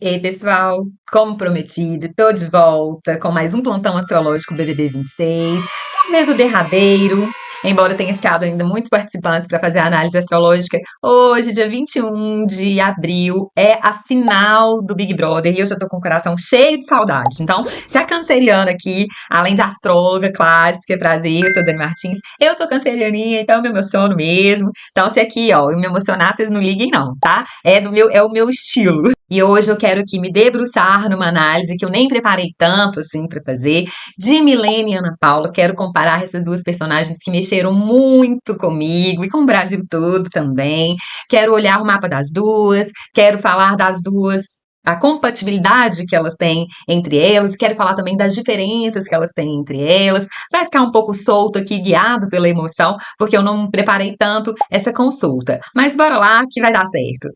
Ei, pessoal, como prometido, tô de volta com mais um plantão astrológico BBB 26, mês o derradeiro, embora tenha ficado ainda muitos participantes para fazer a análise astrológica. Hoje, dia 21 de abril, é a final do Big Brother e eu já tô com o coração cheio de saudade. Então, se a canceriana aqui, além de astróloga clássica, prazer, eu sou Dani Martins, eu sou cancerianinha, então eu me emociono mesmo. Então, se aqui, ó, eu me emocionar, vocês não liguem não, tá? É o meu estilo. E hoje eu quero aqui me debruçar numa análise que eu nem preparei tanto assim para fazer, de Milena e Ana Paula. Quero comparar essas duas personagens que mexeram muito comigo e com o Brasil todo também. Quero olhar o mapa das duas, quero falar das duas, a compatibilidade que elas têm entre elas, quero falar também das diferenças que elas têm entre elas. Vai ficar um pouco solto aqui, guiado pela emoção, porque eu não preparei tanto essa consulta. Mas bora lá que vai dar certo.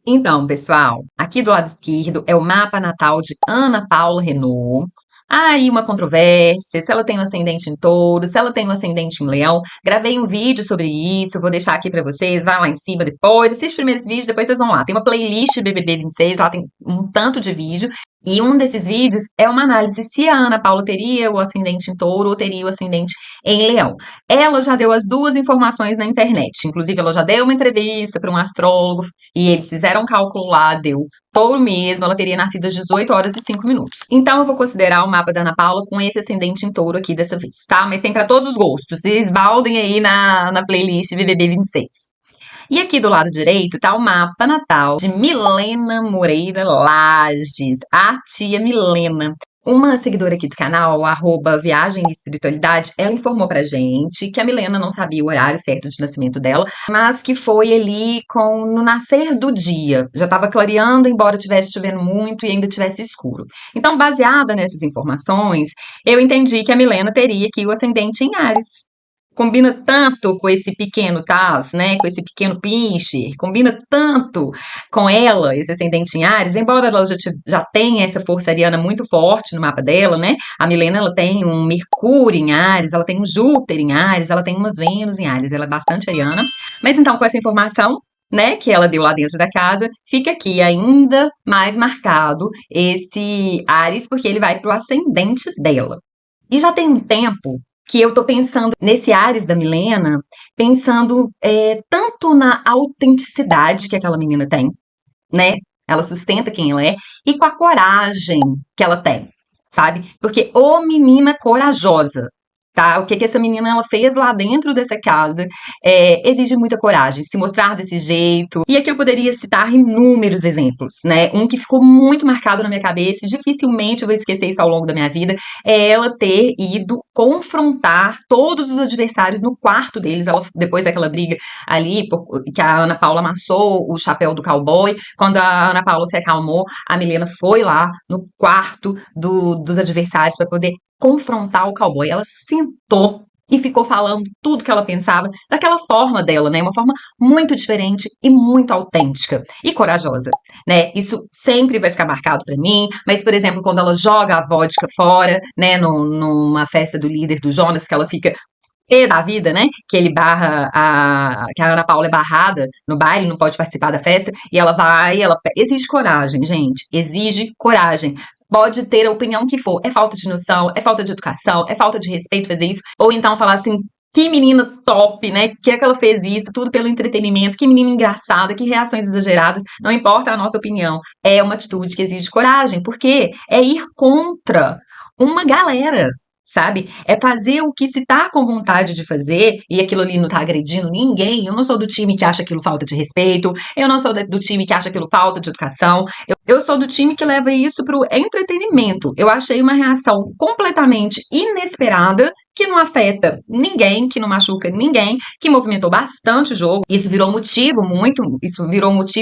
Então, pessoal, aqui do lado esquerdo é o mapa natal de Ana Paula Renault. Há aí uma controvérsia, se ela tem um ascendente em touro, se ela tem um ascendente em leão. Gravei um vídeo sobre isso, vou deixar aqui pra vocês, vai lá em cima depois, assiste primeiro esse vídeo, depois vocês vão lá. Tem uma playlist BBB 26, lá tem um tanto de vídeo. E um desses vídeos é uma análise se a Ana Paula teria o ascendente em touro ou teria o ascendente em leão. Ela já deu as duas informações na internet, inclusive ela já deu uma entrevista para um astrólogo, e eles fizeram um cálculo lá, deu touro mesmo, ela teria nascido às 18 horas e 5 minutos. Então eu vou considerar o mapa da Ana Paula com esse ascendente em touro aqui dessa vez, tá? Mas tem para todos os gostos, se esbaldem aí na playlist BBB 26. E aqui do lado direito tá o mapa natal de Milena Moreira Lages, a tia Milena. Uma seguidora aqui do canal, arroba Viagem e Espiritualidade, ela informou pra gente que a Milena não sabia o horário certo de nascimento dela, mas que foi ali no nascer do dia. Já estava clareando, embora tivesse chovendo muito e ainda tivesse escuro. Então, baseada nessas informações, eu entendi que a Milena teria aqui o ascendente em Áries. Combina tanto com esse pequeno Taz, né? Com esse pequeno Pincher, combina tanto com ela, esse ascendente em Áries, embora ela já tenha essa força ariana muito forte no mapa dela, né? A Milena, ela tem um Mercúrio em Áries, ela tem um Júpiter em Áries, ela tem uma Vênus em Áries, ela é bastante ariana. Mas então, com essa informação, né, que ela deu lá dentro da casa, fica aqui ainda mais marcado esse Áries, porque ele vai pro ascendente dela. E já tem um tempo que eu tô pensando nesse Ares da Milena, pensando tanto na autenticidade que aquela menina tem, né? Ela sustenta quem ela é, e com a coragem que ela tem, sabe? Porque, ô menina corajosa, tá? O que que essa menina ela fez lá dentro dessa casa exige muita coragem, se mostrar desse jeito. E aqui eu poderia citar inúmeros exemplos, né? Um que ficou muito marcado na minha cabeça, e dificilmente eu vou esquecer isso ao longo da minha vida, é ela ter ido confrontar todos os adversários no quarto deles, ela, depois daquela briga ali, que a Ana Paula amassou o chapéu do cowboy. Quando a Ana Paula se acalmou, a Milena foi lá no quarto dos adversários para poder confrontar o cowboy. Ela sentou e ficou falando tudo que ela pensava daquela forma dela, né? Uma forma muito diferente e muito autêntica e corajosa, né? Isso sempre vai ficar marcado pra mim. Mas, por exemplo, quando ela joga a vodka fora, né? Numa festa do líder do Jonas, que ela fica pé da vida, né? Que ele barra que a Ana Paula é barrada no baile, não pode participar da festa, e ela vai, exige coragem, gente, exige coragem. Pode ter a opinião que for, é falta de noção, é falta de educação, é falta de respeito fazer isso, ou então falar assim, que menina top, né? Que é que ela fez isso, tudo pelo entretenimento, que menina engraçada, que reações exageradas, não importa a nossa opinião, é uma atitude que exige coragem, porque é ir contra uma galera, sabe? É fazer o que se tá com vontade de fazer e aquilo ali não tá agredindo ninguém. Eu não sou do time que acha aquilo falta de respeito, eu não sou do time que acha aquilo falta de educação, eu sou do time que leva isso pro entretenimento. Eu achei uma reação completamente inesperada, que não afeta ninguém, que não machuca ninguém, que movimentou bastante o jogo. Isso virou motivo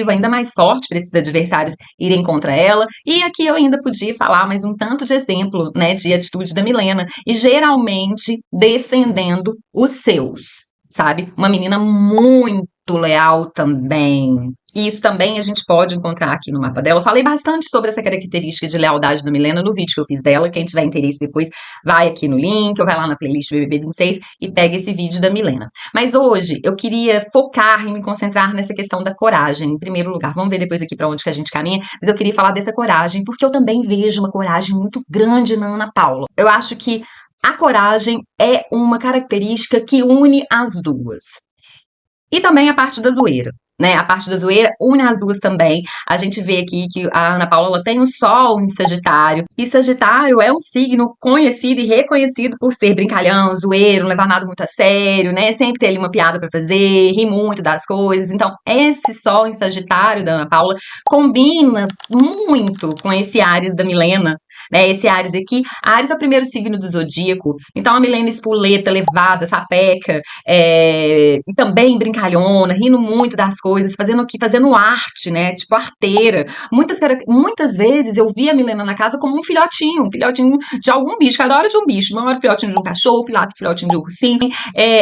ainda mais forte para esses adversários irem contra ela. E aqui eu ainda podia falar mais um tanto de exemplo, né, de atitude da Milena, e geralmente defendendo os seus, sabe? Uma menina muito muito leal também. E isso também a gente pode encontrar aqui no mapa dela. Eu falei bastante sobre essa característica de lealdade da Milena no vídeo que eu fiz dela. Quem tiver interesse depois vai aqui no link ou vai lá na playlist BBB 26 e pega esse vídeo da Milena. Mas hoje eu queria focar e me concentrar nessa questão da coragem, em primeiro lugar. Vamos ver depois aqui para onde que a gente caminha, mas eu queria falar dessa coragem, porque eu também vejo uma coragem muito grande na Ana Paula. Eu acho que a coragem é uma característica que une as duas. E também a parte da zoeira, né? A parte da zoeira une as duas também. A gente vê aqui que a Ana Paula ela tem o Sol em Sagitário. E Sagitário é um signo conhecido e reconhecido por ser brincalhão, zoeiro, não levar nada muito a sério, né? Sempre ter ali uma piada pra fazer, rir muito das coisas. Então, esse Sol em Sagitário da Ana Paula combina muito com esse Áries da Milena, né? Esse Áries aqui. Áries é o primeiro signo do zodíaco. Então, a Milena espoleta, levada, sapeca, e também brincalhona, rindo muito das coisas, fazendo aqui, fazendo arte, né? Tipo arteira. Muitas vezes eu vi a Milena na casa como um filhotinho de algum bicho, cada hora de um bicho. Uma hora filhotinho de um cachorro, filhotinho de um ursinho.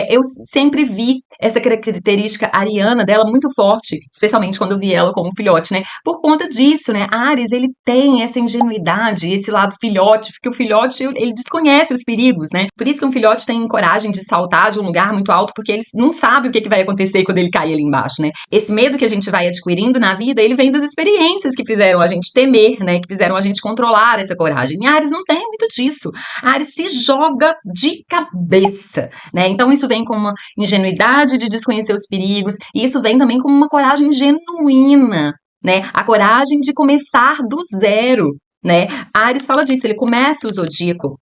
Eu sempre vi essa característica ariana dela muito forte, especialmente quando eu vi ela como filhote, né? Por conta disso, né? Ares, ele tem essa ingenuidade, esse lado filhote, porque o filhote, ele desconhece os perigos, né? Por isso que um filhote tem coragem de saltar de um lugar muito alto, porque ele não sabe o que vai acontecer quando ele cair ali embaixo, né? Esse medo que a gente vai adquirindo na vida, ele vem das experiências que fizeram a gente temer, né? Que fizeram a gente controlar essa coragem. E Ares não tem muito disso. Ares se joga de cabeça, né? Então isso vem com uma ingenuidade de desconhecer os perigos, e isso vem também com uma coragem genuína, né? A coragem de começar do zero, né? Ares fala disso, ele começa o zodíaco.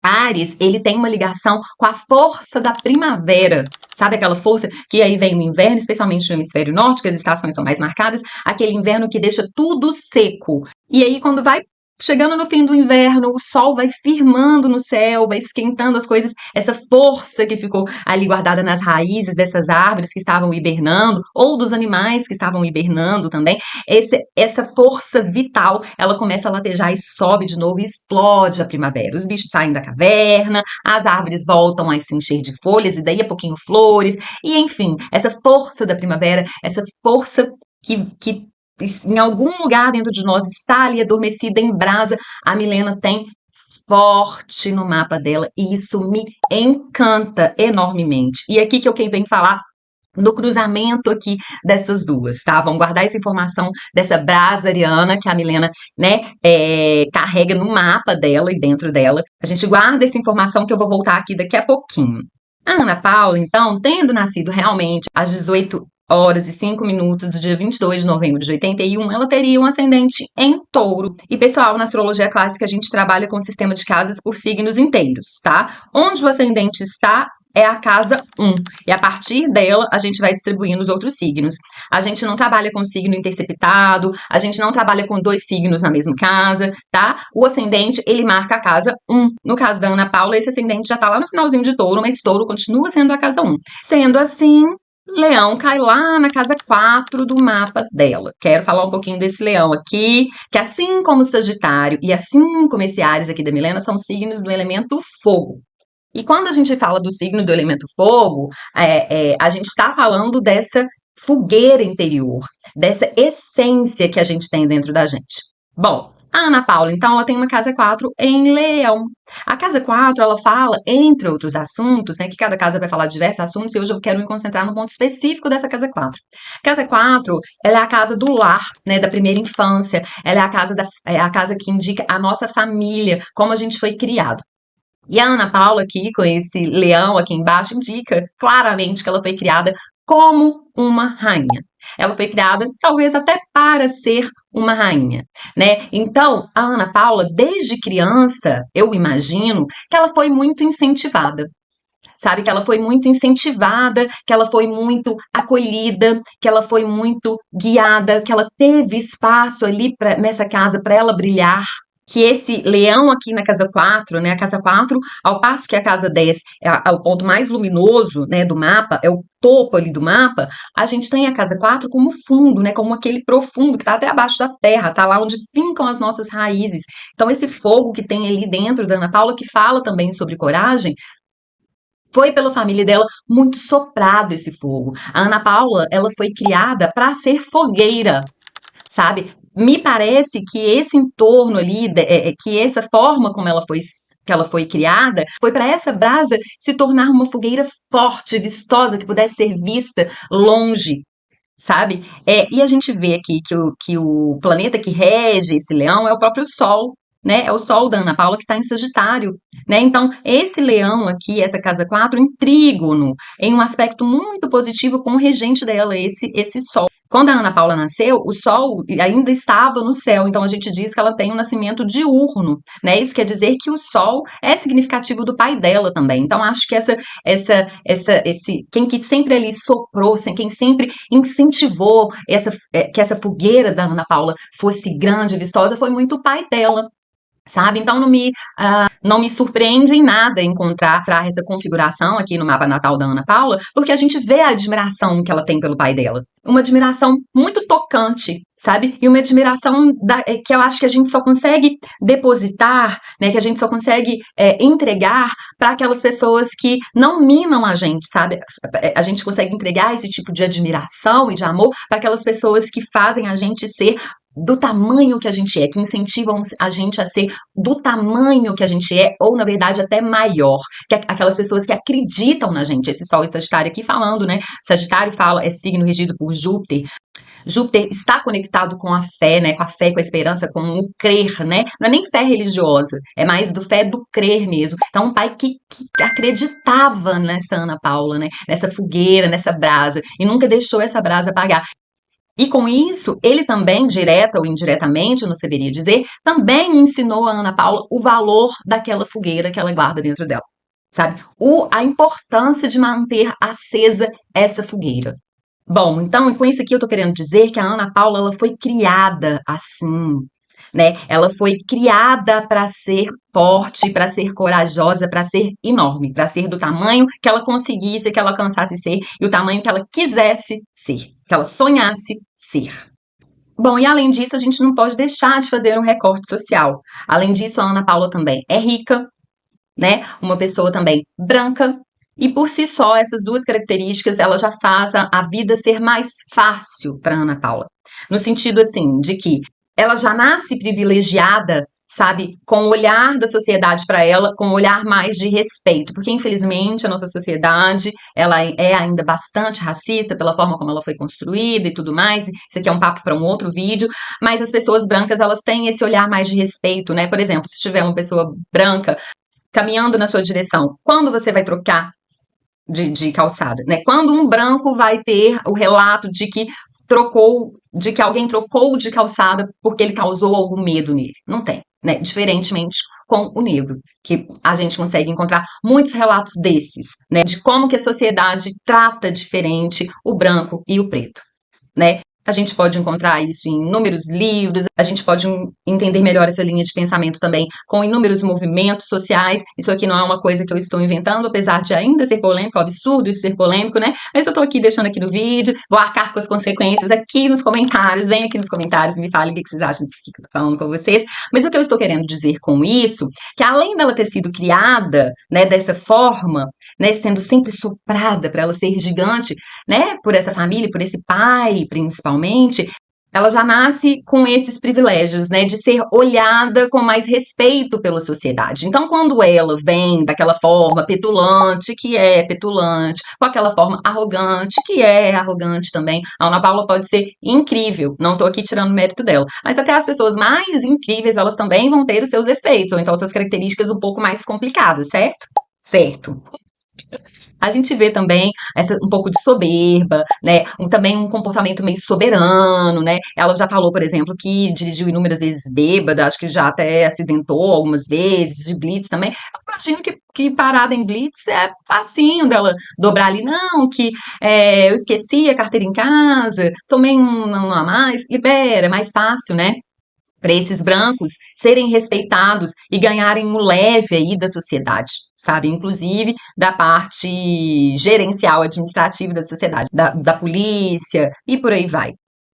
Ares, ele tem uma ligação com a força da primavera, sabe aquela força que aí vem o inverno, especialmente no hemisfério norte, que as estações são mais marcadas, aquele inverno que deixa tudo seco. E aí quando vai chegando no fim do inverno, o sol vai firmando no céu, vai esquentando as coisas, essa força que ficou ali guardada nas raízes dessas árvores que estavam hibernando, ou dos animais que estavam hibernando também, essa força vital, ela começa a latejar e sobe de novo e explode a primavera. Os bichos saem da caverna, as árvores voltam a se encher de folhas e daí a pouquinho flores, e enfim, essa força da primavera, essa força que em algum lugar dentro de nós está ali adormecida em brasa, a Milena tem forte no mapa dela e isso me encanta enormemente. E aqui que eu venho falar do cruzamento aqui dessas duas, tá? Vamos guardar essa informação dessa brasa ariana que a Milena, né, carrega no mapa dela e dentro dela. A gente guarda essa informação que eu vou voltar aqui daqui a pouquinho. A Ana Paula, então, tendo nascido realmente às 18h05 do dia 22 de novembro de 81, ela teria um ascendente em touro. E, pessoal, na astrologia clássica, a gente trabalha com o sistema de casas por signos inteiros, tá? Onde o ascendente está é a casa 1. E a partir dela, a gente vai distribuindo os outros signos. A gente não trabalha com signo interceptado, a gente não trabalha com dois signos na mesma casa, tá? O ascendente, ele marca a casa 1. No caso da Ana Paula, esse ascendente já tá lá no finalzinho de touro, mas touro continua sendo a casa 1. Sendo assim, Leão cai lá na casa 4 do mapa dela. Quero falar um pouquinho desse leão aqui, que assim como o Sagitário e assim como esse Áries aqui da Milena, são signos do elemento fogo. E quando a gente fala do signo do elemento fogo, a gente está falando dessa fogueira interior, dessa essência que a gente tem dentro da gente. Bom, a Ana Paula, então, ela tem uma casa 4 em Leão. A casa 4, ela fala, entre outros assuntos, né, que cada casa vai falar de diversos assuntos, e hoje eu quero me concentrar no ponto específico dessa casa 4. Casa 4, ela é a casa do lar, né, da primeira infância, ela é a casa que indica a nossa família, como a gente foi criado. E a Ana Paula aqui, com esse leão aqui embaixo, indica claramente que ela foi criada como uma rainha. Ela foi criada, talvez até para ser uma rainha, né? Então, a Ana Paula, desde criança, eu imagino que ela foi muito incentivada. Sabe, que ela foi muito incentivada, que ela foi muito acolhida, que ela foi muito guiada, que ela teve espaço ali nessa casa para ela brilhar, que esse leão aqui na casa 4, né, a casa 4, ao passo que a casa 10 é o ponto mais luminoso, né, do mapa, é o topo ali do mapa, a gente tem a casa 4 como fundo, né, como aquele profundo que está até abaixo da terra, tá lá onde fincam as nossas raízes. Então esse fogo que tem ali dentro da Ana Paula, que fala também sobre coragem, Foi pela família dela muito soprado esse fogo. A Ana Paula, ela foi criada para ser fogueira, sabe? Me parece que esse entorno ali, que essa forma como ela foi criada, foi para essa brasa se tornar uma fogueira forte, vistosa, que pudesse ser vista longe, sabe? E a gente vê aqui que o planeta que rege esse leão é o próprio Sol, né? É o Sol da Ana Paula que está em Sagitário, né? Então, esse leão aqui, essa casa 4 em trígono, em um aspecto muito positivo com o regente dela, esse Sol. Quando a Ana Paula nasceu, o Sol ainda estava no céu, então a gente diz que ela tem um nascimento diurno, né? Isso quer dizer que o Sol é significativo do pai dela também. Então, acho que quem que sempre ali soprou, quem sempre incentivou que essa fogueira da Ana Paula fosse grande, vistosa, foi muito o pai dela. Sabe? Então não me surpreende em nada encontrar essa configuração aqui no mapa natal da Ana Paula, porque a gente vê a admiração que ela tem pelo pai dela. Uma admiração muito tocante, sabe? E uma admiração que eu acho que a gente só consegue depositar, né? Que a gente só consegue entregar para aquelas pessoas que não minam a gente, sabe? A gente consegue entregar esse tipo de admiração e de amor para aquelas pessoas que fazem a gente ser do tamanho que a gente é, que incentivam a gente a ser do tamanho que a gente é, ou na verdade até maior, que aquelas pessoas que acreditam na gente. Esse Sol e Sagitário aqui falando, né? Sagitário é signo regido por Júpiter. Júpiter está conectado com a fé, né? Com a fé, com a esperança, com o crer, né? Não é nem fé religiosa, é mais do fé do crer mesmo. Então, um pai que acreditava nessa Ana Paula, né? Nessa fogueira, nessa brasa, e nunca deixou essa brasa apagar. E com isso, ele também, direta ou indiretamente, não saberia dizer, também ensinou a Ana Paula o valor daquela fogueira que ela guarda dentro dela, sabe? A importância de manter acesa essa fogueira. Bom, então, com isso aqui eu tô querendo dizer que a Ana Paula, ela foi criada assim, né? Ela foi criada para ser forte, para ser corajosa, para ser enorme, para ser do tamanho que ela conseguisse, que ela alcançasse ser e o tamanho que ela quisesse ser, que ela sonhasse ser. Bom, e além disso, a gente não pode deixar de fazer um recorte social. Além disso, a Ana Paula também é rica, né? Uma pessoa também branca. E por si só, essas duas características, ela já faz a vida ser mais fácil para Ana Paula. No sentido, assim, de que ela já nasce privilegiada, sabe, com o olhar da sociedade para ela, com um olhar mais de respeito, porque infelizmente a nossa sociedade, ela é ainda bastante racista pela forma como ela foi construída e tudo mais. Isso aqui é um papo para um outro vídeo, mas as pessoas brancas, elas têm esse olhar mais de respeito, né? Por exemplo, se tiver uma pessoa branca caminhando na sua direção, quando você vai trocar de calçada, né? Quando um branco vai ter o relato de que alguém trocou de calçada porque ele causou algum medo nele. Não tem, né? Diferentemente com o negro, que a gente consegue encontrar muitos relatos desses, né? De como que a sociedade trata diferente o branco e o preto, né? A gente pode encontrar isso em inúmeros livros, a gente pode entender melhor essa linha de pensamento também com inúmeros movimentos sociais. Isso aqui não é uma coisa que eu estou inventando, apesar de ainda ser polêmico, é um absurdo isso ser polêmico, né? Mas eu tô aqui deixando aqui no vídeo, vou arcar com as consequências aqui nos comentários, vem aqui nos comentários e me falem o que vocês acham disso que eu tô falando com vocês. Mas o que eu estou querendo dizer com isso, que além dela ter sido criada, né, dessa forma, né, sendo sempre soprada para ela ser gigante, né, por essa família, por esse pai, principalmente, ela já nasce com esses privilégios, né, de ser olhada com mais respeito pela sociedade. Então, quando ela vem daquela forma petulante, que é petulante, com aquela forma arrogante, que é arrogante também, a Ana Paula pode ser incrível, não estou aqui tirando o mérito dela, mas até as pessoas mais incríveis, elas também vão ter os seus defeitos, ou então suas características um pouco mais complicadas, certo? Certo. A gente vê também um pouco de soberba, né? Também um comportamento meio soberano, né? Ela já falou, por exemplo, que dirigiu inúmeras vezes bêbada, acho que já até acidentou algumas vezes, de blitz também. Eu imagino que parada em blitz é facinho dela dobrar ali. Não, eu esqueci a carteira em casa, tomei um a mais, libera, é mais fácil, né? Para esses brancos serem respeitados e ganharem um leve aí da sociedade, sabe? Inclusive da parte gerencial, administrativa da sociedade, da polícia e por aí vai.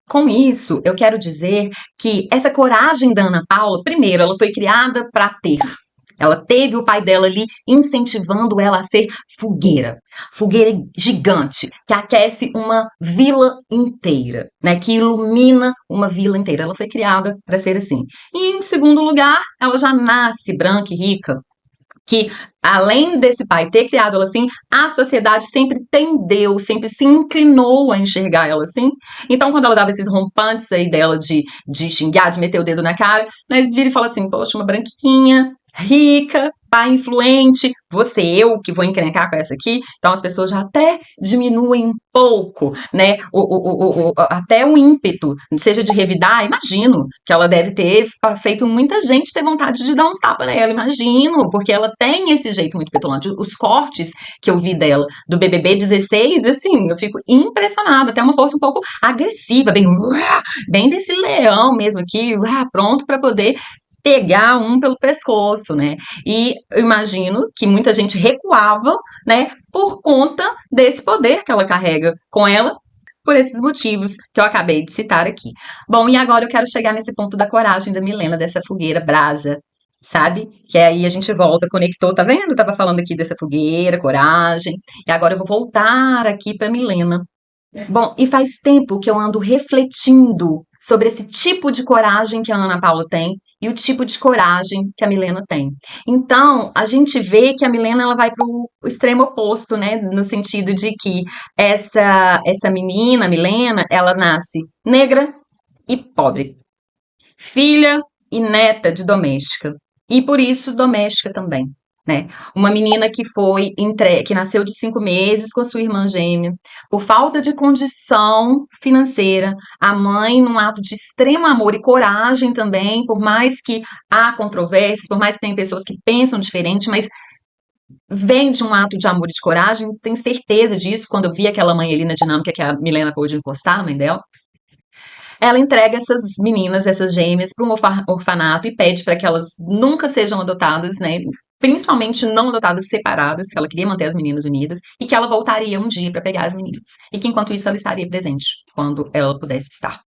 Com isso, eu quero dizer que essa coragem da Ana Paula, primeiro, ela foi criada para ter. Ela teve o pai dela ali incentivando ela a ser fogueira. Fogueira gigante, que aquece uma vila inteira, né? Que ilumina uma vila inteira. Ela foi criada para ser assim. E em segundo lugar, ela já nasce branca e rica, que além desse pai ter criado ela assim, a sociedade sempre tendeu, sempre se inclinou a enxergar ela assim. Então, quando ela dava esses rompantes aí dela de xingar, de meter o dedo na cara, nós vira e fala assim, poxa, uma branquinha, rica, pai influente, você eu que vou encrencar com essa aqui. Então as pessoas já até diminuem um pouco, né, até o ímpeto, seja de revidar, imagino que ela deve ter feito muita gente ter vontade de dar uns tapas nela, imagino, porque ela tem esse jeito muito petulante. Os cortes que eu vi dela do BBB 16, assim, eu fico impressionada, até uma força um pouco agressiva, bem desse leão mesmo aqui, pronto para poder pegar um pelo pescoço, né? E eu imagino que muita gente recuava, né, por conta desse poder que ela carrega com ela, por esses motivos que eu acabei de citar aqui. Bom, e agora eu quero chegar nesse ponto da coragem da Milena, dessa fogueira brasa, sabe? Que aí a gente volta, conectou, tá vendo? Eu tava falando aqui dessa fogueira, coragem, e agora eu vou voltar aqui para Milena. Bom, e faz tempo que eu ando refletindo sobre esse tipo de coragem que a Ana Paula tem e o tipo de coragem que a Milena tem. Então, a gente vê que a Milena ela vai para o extremo oposto, né? No sentido de que essa menina, a Milena, ela nasce negra e pobre, filha e neta de doméstica. E por isso doméstica também, né? Uma menina que nasceu de 5 meses com sua irmã gêmea, por falta de condição financeira, a mãe, num ato de extremo amor e coragem também, por mais que há controvérsias, por mais que tenha pessoas que pensam diferente, mas vem de um ato de amor e de coragem, tenho certeza disso, quando eu vi aquela mãe ali na dinâmica que a Milena pôde encostar, a mãe dela, ela entrega essas meninas, essas gêmeas, para um orfanato e pede para que elas nunca sejam adotadas, né? Principalmente não adotadas separadas, que ela queria manter as meninas unidas, e que ela voltaria um dia para pegar as meninas. E que enquanto isso ela estaria presente, quando ela pudesse estar.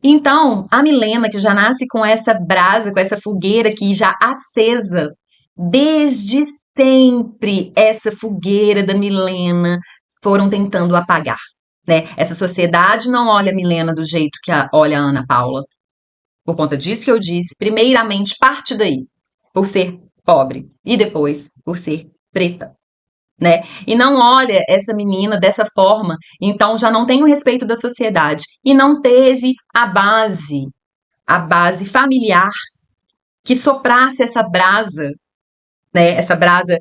Então, a Milena, que já nasce com essa brasa, com essa fogueira aqui já acesa, desde sempre essa fogueira da Milena foram tentando apagar, né? Essa sociedade não olha a Milena do jeito que olha a Ana Paula. Por conta disso que eu disse, primeiramente parte daí, por ser pobre, e depois por ser preta, né? E não olha essa menina dessa forma, então já não tem o respeito da sociedade e não teve a base familiar que soprasse essa brasa, né? Essa brasa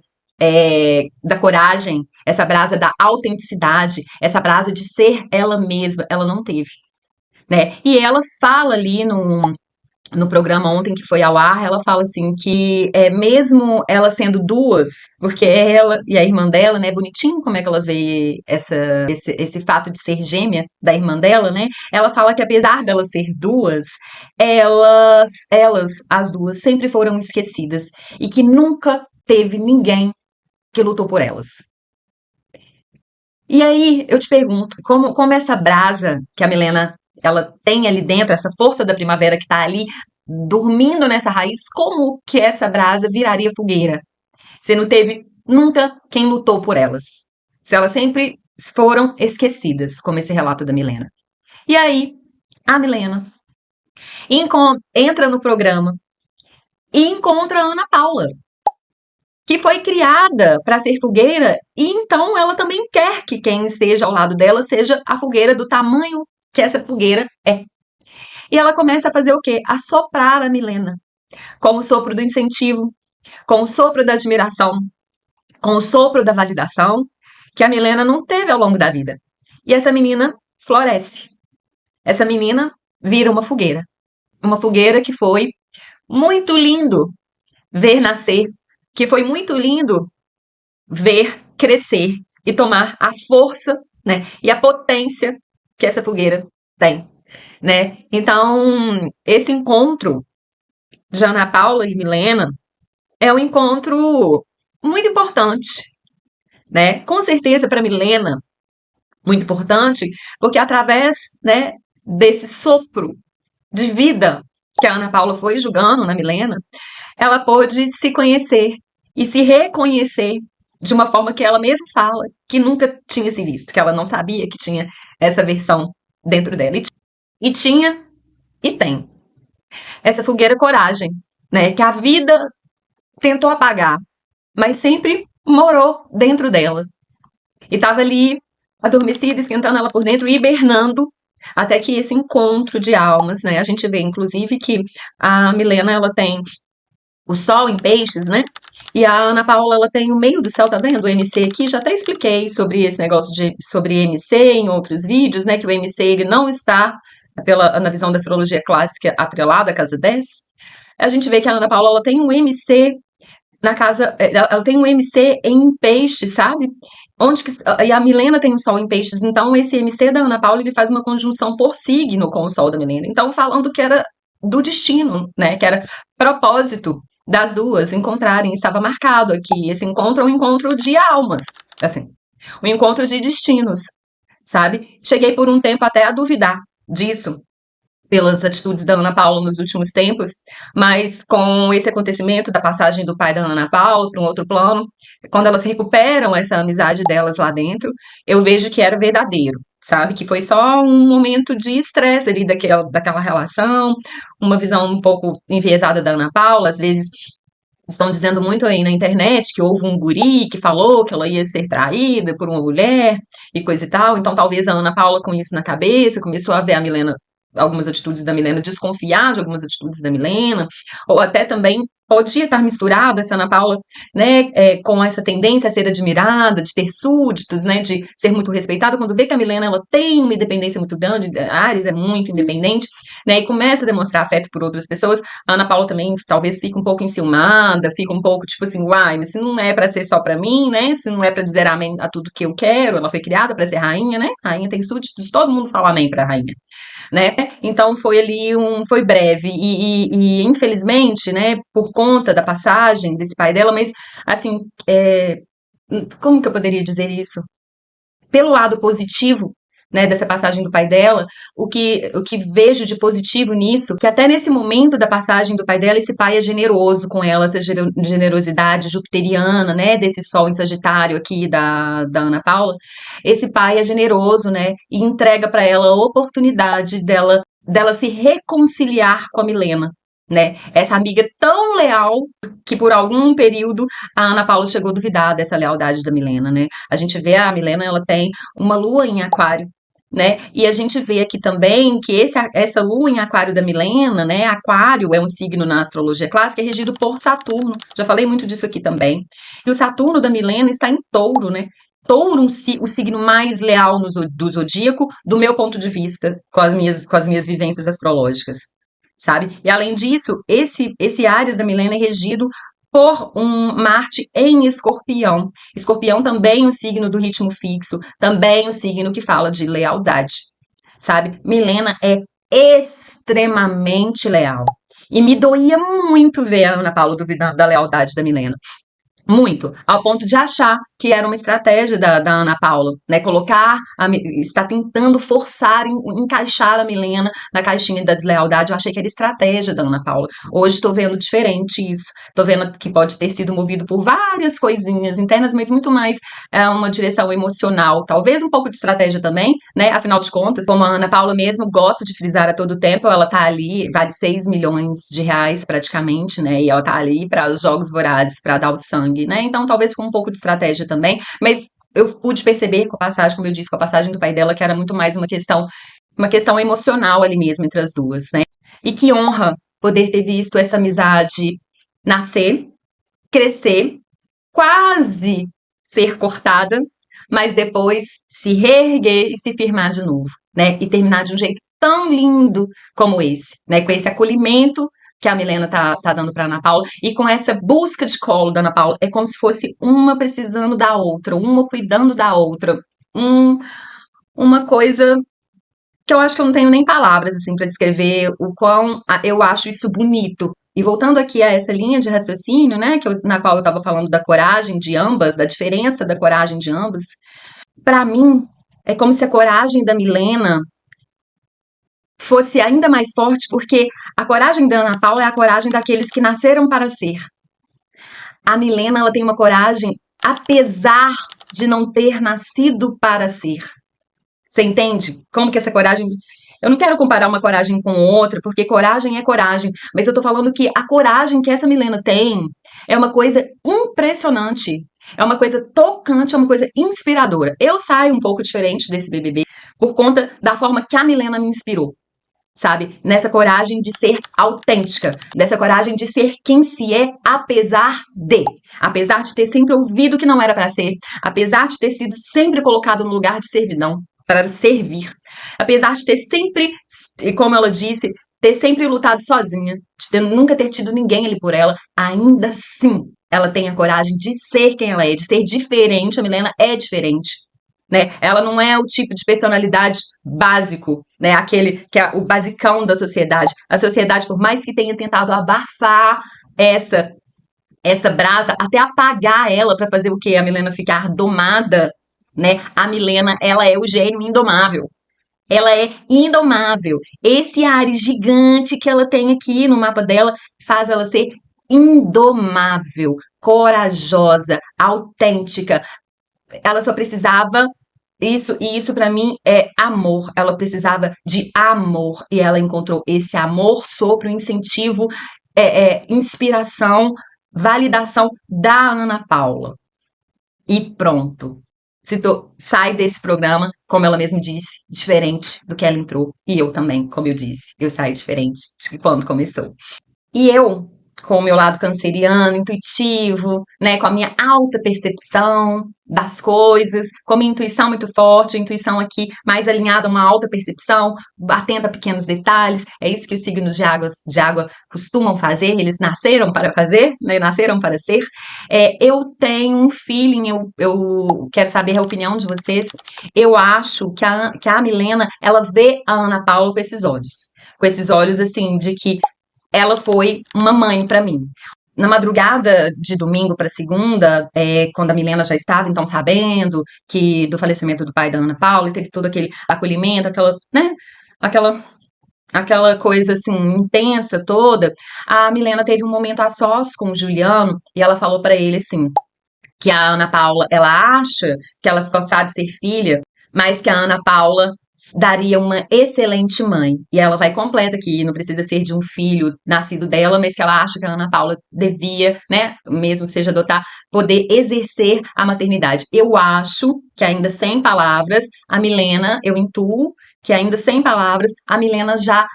da coragem, essa brasa da autenticidade, essa brasa de ser ela mesma, ela não teve, né? E ela fala ali no programa ontem que foi ao ar, ela fala assim que mesmo ela sendo duas, porque é ela e a irmã dela, né, bonitinho como é que ela vê esse fato de ser gêmea da irmã dela, né, ela fala que apesar dela ser duas, as duas, sempre foram esquecidas e que nunca teve ninguém que lutou por elas. E aí eu te pergunto, como essa brasa que a Milena ela tem ali dentro, essa força da primavera que está ali dormindo nessa raiz, como que essa brasa viraria fogueira? Se não teve nunca quem lutou por elas. Se elas sempre foram esquecidas, como esse relato da Milena. E aí, a Milena entra no programa e encontra a Ana Paula, que foi criada para ser fogueira, e então ela também quer que quem esteja ao lado dela seja a fogueira do tamanho que essa fogueira é. E ela começa a fazer o quê? A soprar a Milena, com o sopro do incentivo, com o sopro da admiração, com o sopro da validação, que a Milena não teve ao longo da vida. E essa menina floresce. Essa menina vira uma fogueira. Uma fogueira que foi muito lindo ver nascer, que foi muito lindo ver crescer e tomar a força, né, e a potência que essa fogueira tem, né? Então, esse encontro de Ana Paula e Milena é um encontro muito importante, né? Com certeza para Milena, muito importante, porque através, né, desse sopro de vida que a Ana Paula foi jogando na Milena, ela pôde se conhecer e se reconhecer de uma forma que ela mesma fala que nunca tinha se visto, que ela não sabia que tinha essa versão dentro dela. E tinha e tem essa fogueira coragem, né? Que a vida tentou apagar, mas sempre morou dentro dela. E estava ali adormecida, esquentando ela por dentro e hibernando até que esse encontro de almas, né? A gente vê, inclusive, que a Milena, ela tem o Sol em Peixes, né? E a Ana Paula, ela tem o meio do céu, tá vendo? O MC aqui, já até expliquei sobre esse negócio sobre MC em outros vídeos, né? Que o MC, ele não está, na visão da astrologia clássica, atrelada à casa 10. A gente vê que a Ana Paula, ela tem um MC na casa, ela tem um MC em Peixes, sabe? E a Milena tem o Sol em Peixes, então esse MC da Ana Paula, ele faz uma conjunção por signo com o Sol da Milena. Então, falando que era do destino, né? Que era propósito das duas encontrarem, estava marcado aqui. Esse encontro é um encontro de almas, assim, um encontro de destinos, sabe? Cheguei por um tempo até a duvidar disso, pelas atitudes da Ana Paula nos últimos tempos, mas com esse acontecimento da passagem do pai da Ana Paula para um outro plano, quando elas recuperam essa amizade delas lá dentro, eu vejo que era verdadeiro, sabe? Que foi só um momento de estresse ali daquela relação, uma visão um pouco enviesada da Ana Paula, às vezes estão dizendo muito aí na internet que houve um guri que falou que ela ia ser traída por uma mulher e coisa e tal. Então, talvez a Ana Paula, com isso na cabeça, começou a ver a Milena, algumas atitudes da Milena, desconfiar de algumas atitudes da Milena, ou até também podia estar misturado essa Ana Paula, né, com essa tendência a ser admirada, de ter súditos, né, de ser muito respeitada, quando vê que a Milena, ela tem uma independência muito grande, a Ares é muito independente, né, e começa a demonstrar afeto por outras pessoas, a Ana Paula também talvez fica um pouco enciumada, fica um pouco tipo assim, uai, mas se não é pra ser só pra mim, né, se não é pra dizer amém a tudo que eu quero, ela foi criada pra ser rainha, né, rainha tem súditos, todo mundo fala amém pra rainha, né? Então foi ali foi breve e, infelizmente, né, por conta da passagem desse pai dela, mas assim, como que eu poderia dizer isso? Pelo lado positivo, né, dessa passagem do pai dela, o que vejo de positivo nisso, que até nesse momento da passagem do pai dela, esse pai é generoso com ela, essa generosidade jupiteriana, né, desse sol em Sagitário aqui da Ana Paula, esse pai é generoso, né, e entrega para ela a oportunidade dela se reconciliar com a Milena. Né? Essa amiga tão leal que por algum período a Ana Paula chegou a duvidar dessa lealdade da Milena, né? A gente vê a Milena, ela tem uma lua em aquário, né? E a gente vê aqui também que essa lua em aquário da Milena, né? Aquário é um signo na astrologia clássica, é regido por Saturno. Já falei muito disso aqui também. E o Saturno da Milena está em Touro, né? Touro, o signo mais leal do zodíaco, do meu ponto de vista, com as minhas vivências astrológicas, sabe? E além disso, esse Áries da Milena é regido por um Marte em Escorpião. Escorpião também é um signo do ritmo fixo, também um signo que fala de lealdade, sabe? Milena é extremamente leal. E me doía muito ver a Ana Paula duvidando da lealdade da Milena. Muito, ao ponto de achar que era uma estratégia da Ana Paula, né? Está tentando forçar, encaixar a Milena na caixinha da deslealdade. Eu achei que era estratégia da Ana Paula. Hoje estou vendo diferente isso. Estou vendo que pode ter sido movido por várias coisinhas internas, mas muito mais uma direção emocional. Talvez um pouco de estratégia também, né? Afinal de contas, como a Ana Paula mesmo gosta de frisar a todo tempo, ela tá ali, vale 6 milhões de reais praticamente, né? E ela tá ali para os jogos vorazes, para dar o sangue, né? Então talvez com um pouco de estratégia também, mas eu pude perceber com a passagem, como eu disse, com a passagem do pai dela, que era muito mais uma questão emocional ali mesmo entre as duas, né? E que honra poder ter visto essa amizade nascer, crescer, quase ser cortada, mas depois se reerguer e se firmar de novo, né? E terminar de um jeito tão lindo como esse, né? Com esse acolhimento que a Milena tá dando para Ana Paula e com essa busca de colo da Ana Paula, é como se fosse uma precisando da outra, uma cuidando da outra, um, uma coisa que eu acho que eu não tenho nem palavras assim para descrever o quão eu acho isso bonito. E voltando aqui a essa linha de raciocínio, né, na qual eu estava falando da coragem de ambas, da diferença da coragem de ambas, para mim é como se a coragem da Milena fosse ainda mais forte, porque a coragem da Ana Paula é a coragem daqueles que nasceram para ser. A Milena, ela tem uma coragem apesar de não ter nascido para ser. Você entende? Como que essa coragem. Eu não quero comparar uma coragem com outra, porque coragem é coragem, mas eu tô falando que a coragem que essa Milena tem é uma coisa impressionante. É uma coisa tocante, é uma coisa inspiradora. Eu saio um pouco diferente desse BBB por conta da forma que a Milena me inspirou, sabe? Nessa coragem de ser autêntica, dessa coragem de ser quem se é, apesar de ter sempre ouvido que não era para ser, apesar de ter sido sempre colocado no lugar de servidão, para servir, apesar de ter sempre, como ela disse, ter sempre lutado sozinha, de nunca ter tido ninguém ali por ela, ainda assim ela tem a coragem de ser quem ela é, de ser diferente. A Milena é diferente, né? Ela não é o tipo de personalidade básico, né? Aquele que é o basicão da sociedade. A sociedade, por mais que tenha tentado abafar essa essa brasa, até apagar ela para fazer o quê? A Milena ficar domada, né? A Milena, ela é o gênio indomável. Ela é indomável. Esse Ares gigante que ela tem aqui no mapa dela faz ela ser indomável, corajosa, autêntica. Ela só precisava isso, e isso para mim é amor. Ela precisava de amor e ela encontrou esse amor, sopro, incentivo, inspiração, validação da Ana Paula. E pronto. Sai desse programa, como ela mesma disse, diferente do que ela entrou. E eu também, como eu disse, eu saí diferente de quando começou. E eu, com o meu lado canceriano, intuitivo, né, com a minha alta percepção das coisas, com a minha intuição muito forte, a intuição aqui mais alinhada a uma alta percepção, atenta a pequenos detalhes, é isso que os signos de água costumam fazer, eles nasceram para fazer, né, nasceram para ser. Eu tenho um feeling, eu quero saber a opinião de vocês, eu acho que a Milena, ela vê a Ana Paula com esses olhos assim, de que ela foi uma mãe para mim. Na madrugada de domingo para segunda, quando a Milena já estava então sabendo que do falecimento do pai da Ana Paula, e teve todo aquele acolhimento, aquela, né, aquela aquela coisa assim intensa toda, a Milena teve um momento a sós com o Juliano e ela falou para ele assim, que a Ana Paula, ela acha que ela só sabe ser filha, mas que a Ana Paula daria uma excelente mãe. E ela vai completa aqui, não precisa ser de um filho nascido dela, mas que ela acha que a Ana Paula devia, né, mesmo que seja adotar, poder exercer a maternidade. Eu acho que ainda sem palavras, a Milena, eu intuo que ainda sem palavras, a Milena já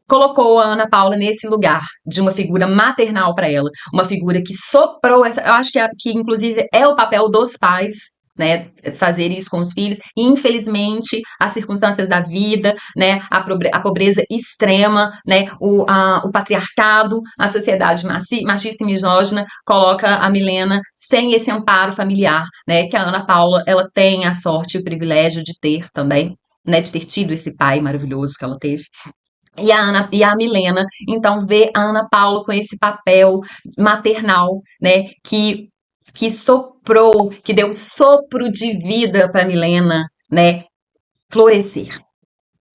colocou a Ana Paula nesse lugar de uma figura maternal para ela, uma figura que soprou essa, eu acho que inclusive é o papel dos pais, né, fazer isso com os filhos, e infelizmente as circunstâncias da vida, né, a pobreza extrema, né, o patriarcado, a sociedade machista e misógina coloca a Milena sem esse amparo familiar, né, que a Ana Paula, ela tem a sorte e o privilégio de ter também, né, de ter tido esse pai maravilhoso que ela teve. E a Milena, então, vê a Ana Paula com esse papel maternal, né? Que soprou, que deu sopro de vida para Milena, né? Florescer,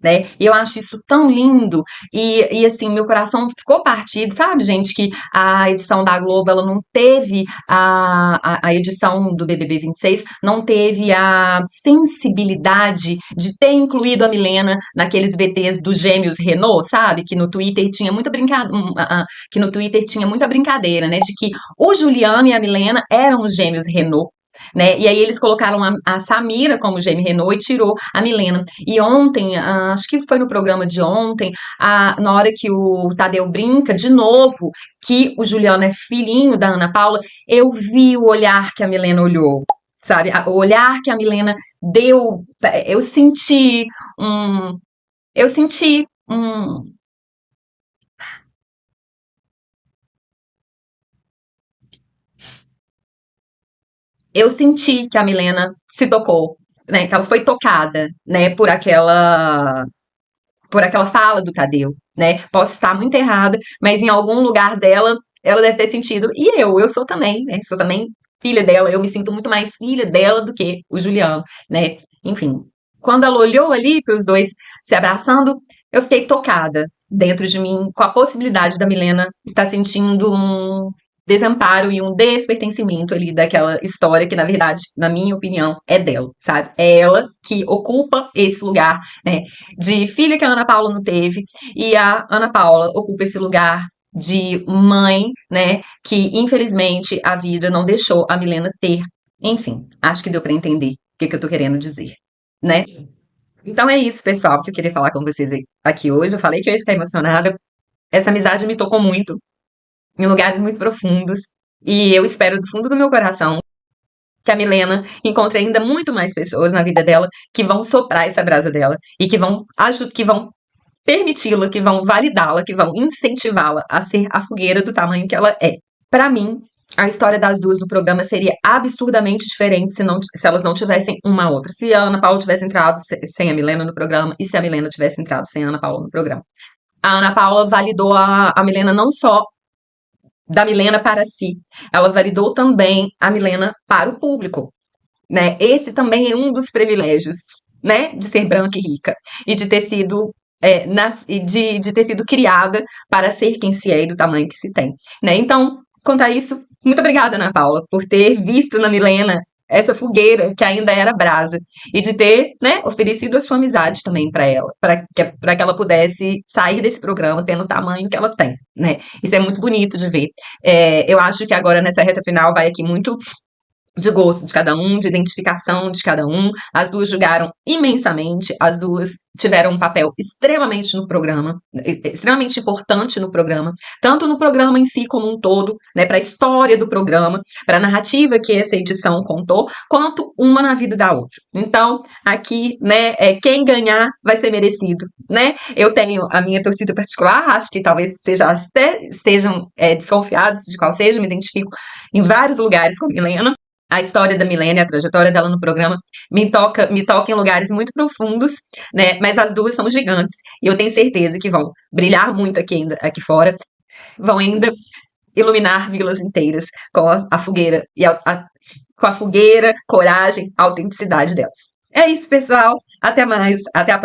né? E eu acho isso tão lindo e assim, meu coração ficou partido, sabe, gente, que a edição da Globo, ela não teve a edição do BBB 26, não teve a sensibilidade de ter incluído a Milena naqueles VTs dos gêmeos Renault, sabe, que no Twitter tinha muita brincadeira, né, de que o Juliano e a Milena eram os gêmeos Renault, né? E aí eles colocaram a Samira como gêmea Renault e tirou a Milena. E ontem, acho que foi no programa de ontem, na hora que o Tadeu brinca de novo que o Juliano é filhinho da Ana Paula, eu vi o olhar que a Milena olhou, sabe? O olhar que a Milena deu, eu senti um, eu senti um, eu senti que a Milena se tocou, né? Que ela foi tocada, né? Por aquela fala do Tadeu, né? Posso estar muito errada, mas em algum lugar dela, ela deve ter sentido. E eu sou também, né? Sou também filha dela. Eu me sinto muito mais filha dela do que o Juliano, né? Enfim, quando ela olhou ali para os dois se abraçando, eu fiquei tocada dentro de mim com a possibilidade da Milena estar sentindo um desamparo e um despertencimento ali daquela história que, na verdade, na minha opinião, é dela, sabe? É ela que ocupa esse lugar, né, de filha que a Ana Paula não teve, e a Ana Paula ocupa esse lugar de mãe, né, que infelizmente a vida não deixou a Milena ter. Enfim, acho que deu para entender o que que eu tô querendo dizer, né? Então é isso, pessoal, que eu queria falar com vocês aqui hoje. Eu falei que eu ia ficar emocionada. Essa amizade me tocou muito, em lugares muito profundos. E eu espero do fundo do meu coração que a Milena encontre ainda muito mais pessoas na vida dela que vão soprar essa brasa dela e que vão permiti-la, que vão validá-la, que vão incentivá-la a ser a fogueira do tamanho que ela é. Para mim, a história das duas no programa seria absurdamente diferente se elas não tivessem uma a outra. Se a Ana Paula tivesse entrado sem a Milena no programa e se a Milena tivesse entrado sem a Ana Paula no programa. A Ana Paula validou a Milena não só da Milena para si, ela validou também a Milena para o público, né? Esse também é um dos privilégios, né, de ser branca e rica e de ter sido de ter sido criada para ser quem se é e do tamanho que se tem, né? Então, quanto a isso, muito obrigada, Ana Paula, por ter visto na Milena essa fogueira que ainda era brasa e de ter, né, oferecido a sua amizade também para ela, para que ela pudesse sair desse programa tendo o tamanho que ela tem, né? Isso é muito bonito de ver. Eu acho que agora nessa reta final vai aqui muito de gosto de cada um, de identificação de cada um. As duas julgaram imensamente, as duas tiveram um papel extremamente no programa, extremamente importante no programa, tanto no programa em si como um todo, né, para a história do programa, para a narrativa que essa edição contou, quanto uma na vida da outra. Então, aqui, né, quem ganhar vai ser merecido, né? Eu tenho a minha torcida particular, acho que talvez estejam desconfiados de qual seja, me identifico em vários lugares com a Milena. A história da Milena, a trajetória dela no programa me toca em lugares muito profundos, né? Mas as duas são gigantes e eu tenho certeza que vão brilhar muito aqui fora, vão ainda iluminar vilas inteiras com a fogueira com a fogueira, coragem, autenticidade delas. É isso, pessoal. Até mais, até a próxima.